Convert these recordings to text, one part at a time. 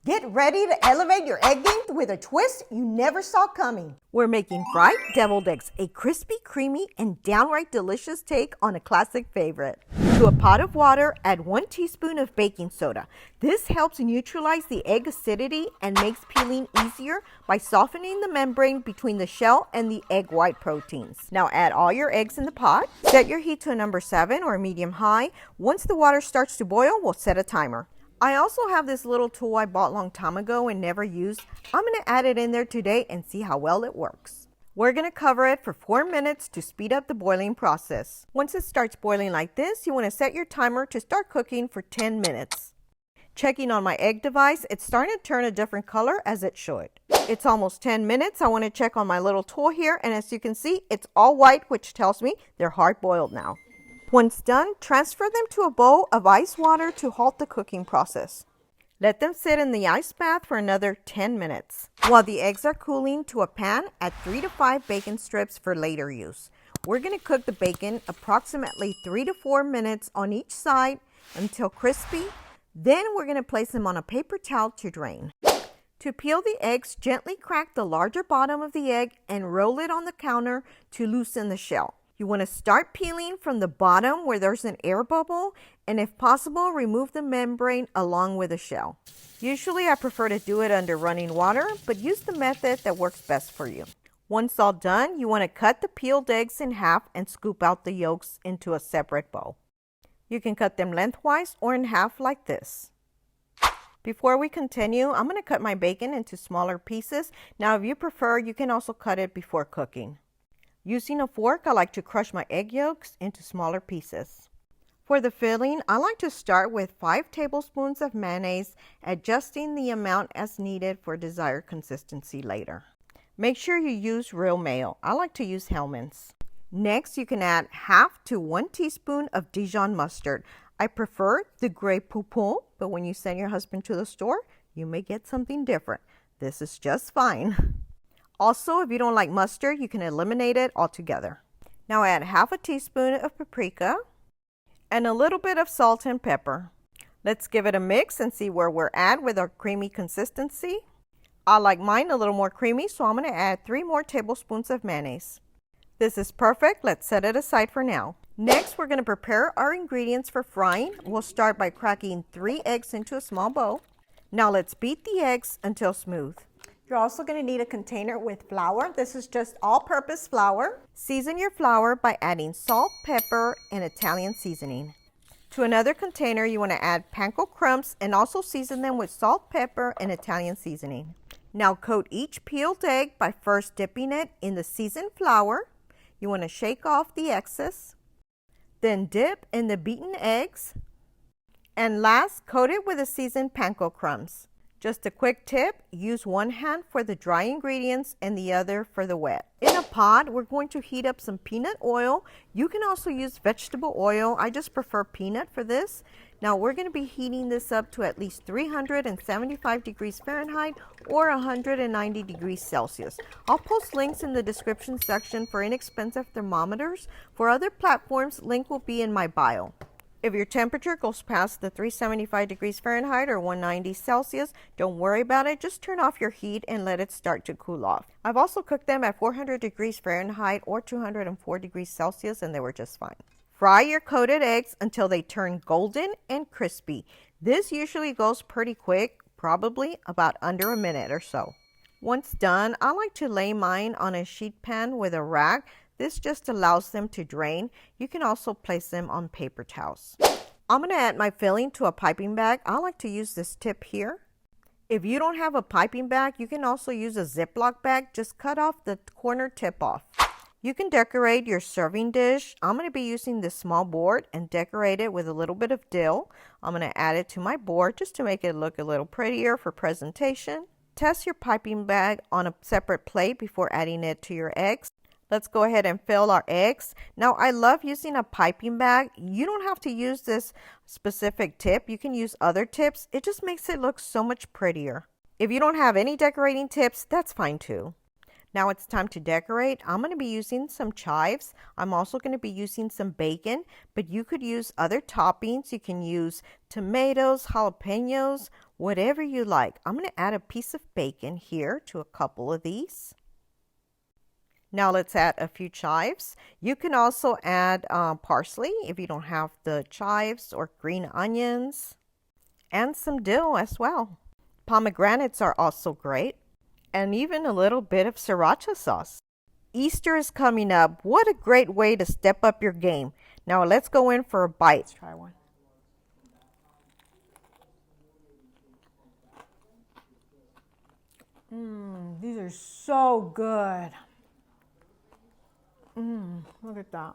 Get ready to elevate your egg game with a twist you never saw coming. We're making fried deviled eggs, a crispy, creamy, and downright delicious take on a classic favorite. To a pot of water, add 1 teaspoon of baking soda. This helps neutralize the egg acidity and makes peeling easier by softening the membrane between the shell and the egg white proteins. Now add all your eggs in the pot. Set your heat to a number 7 or medium high. Once the water starts to boil, we'll set a timer. I also have this little tool I bought a long time ago and never used. I'm going to add it in there today and see how well it works. We're going to cover it for 4 minutes to speed up the boiling process. Once it starts boiling like this, you want to set your timer to start cooking for 10 minutes. Checking on my egg device, it's starting to turn a different color as it should. It's almost 10 minutes. I want to check on my little tool here, and as you can see, it's all white, which tells me they're hard boiled now. Once done, transfer them to a bowl of ice water to halt the cooking process. Let them sit in the ice bath for another 10 minutes. While the eggs are cooling, to a pan, add 3 to 5 bacon strips for later use. We're going to cook the bacon approximately 3 to 4 minutes on each side until crispy. Then we're going to place them on a paper towel to drain. To peel the eggs, gently crack the larger bottom of the egg and roll it on the counter to loosen the shell. You want to start peeling from the bottom where there's an air bubble, and if possible, remove the membrane along with the shell. Usually I prefer to do it under running water, but use the method that works best for you. Once all done, you want to cut the peeled eggs in half and scoop out the yolks into a separate bowl. You can cut them lengthwise or in half like this. Before we continue, I'm going to cut my bacon into smaller pieces. Now, if you prefer, you can also cut it before cooking. Using a fork, I like to crush my egg yolks into smaller pieces. For the filling, I like to start with 5 tablespoons of mayonnaise, adjusting the amount as needed for desired consistency later. Make sure you use real mayo. I like to use Hellmann's. Next, you can add half to 1 teaspoon of Dijon mustard. I prefer the Grey Poupon, but when you send your husband to the store, you may get something different. This is just fine. Also, if you don't like mustard, you can eliminate it altogether. Now add half a teaspoon of paprika and a little bit of salt and pepper. Let's give it a mix and see where we're at with our creamy consistency. I like mine a little more creamy, so I'm going to add 3 more tablespoons of mayonnaise. This is perfect. Let's set it aside for now. Next, we're going to prepare our ingredients for frying. We'll start by cracking 3 eggs into a small bowl. Now let's beat the eggs until smooth. You're also going to need a container with flour. This is just all-purpose flour. Season your flour by adding salt, pepper, and Italian seasoning. To another container, you want to add Panko crumbs and also season them with salt, pepper, and Italian seasoning. Now coat each peeled egg by first dipping it in the seasoned flour. You want to shake off the excess. Then dip in the beaten eggs. And last, coat it with the seasoned Panko crumbs. Just a quick tip, use one hand for the dry ingredients and the other for the wet. In a pot, we're going to heat up some peanut oil. You can also use vegetable oil. I just prefer peanut for this. Now we're going to be heating this up to at least 375 degrees Fahrenheit or 190 degrees Celsius. I'll post links in the description section for inexpensive thermometers. For other platforms, link will be in my bio. If your temperature goes past the 375 degrees Fahrenheit or 190 Celsius, don't worry about it. Just turn off your heat and let it start to cool off. I've also cooked them at 400 degrees Fahrenheit or 204 degrees Celsius, and they were just fine. Fry your coated eggs until they turn golden and crispy. This usually goes pretty quick, probably about under a minute or so. Once done, I like to lay mine on a sheet pan with a rag. This just allows them to drain. You can also place them on paper towels. I'm going to add my filling to a piping bag. I like to use this tip here. If you don't have a piping bag, you can also use a Ziploc bag. Just cut off the corner tip off. You can decorate your serving dish. I'm going to be using this small board and decorate it with a little bit of dill. I'm going to add it to my board just to make it look a little prettier for presentation. Test your piping bag on a separate plate before adding it to your eggs. Let's go ahead and fill our eggs. Now, I love using a piping bag. You don't have to use this specific tip. You can use other tips. It just makes it look so much prettier. If you don't have any decorating tips, that's fine too. Now it's time to decorate. I'm going to be using some chives. I'm also going to be using some bacon, but you could use other toppings. You can use tomatoes, jalapenos, whatever you like. I'm going to add a piece of bacon here to a couple of these. Now let's add a few chives. You can also add parsley if you don't have the chives, or green onions, and some dill as well. Pomegranates are also great, and even a little bit of sriracha sauce. Easter is coming up. What a great way to step up your game. Now let's go in for a bite. Let's try one. These are so good. Look at that.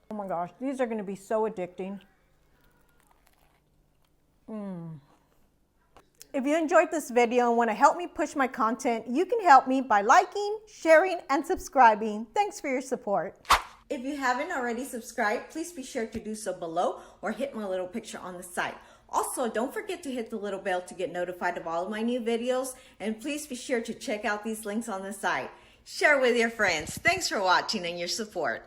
Oh my gosh, these are going to be so addicting. If you enjoyed this video and want to help me push my content, you can help me by liking, sharing, and subscribing. Thanks for your support. If you haven't already subscribed, please be sure to do so below or hit my little picture on the side. Also, don't forget to hit the little bell to get notified of all of my new videos, and please be sure to check out these links on the side. Share with your friends. Thanks for watching and your support.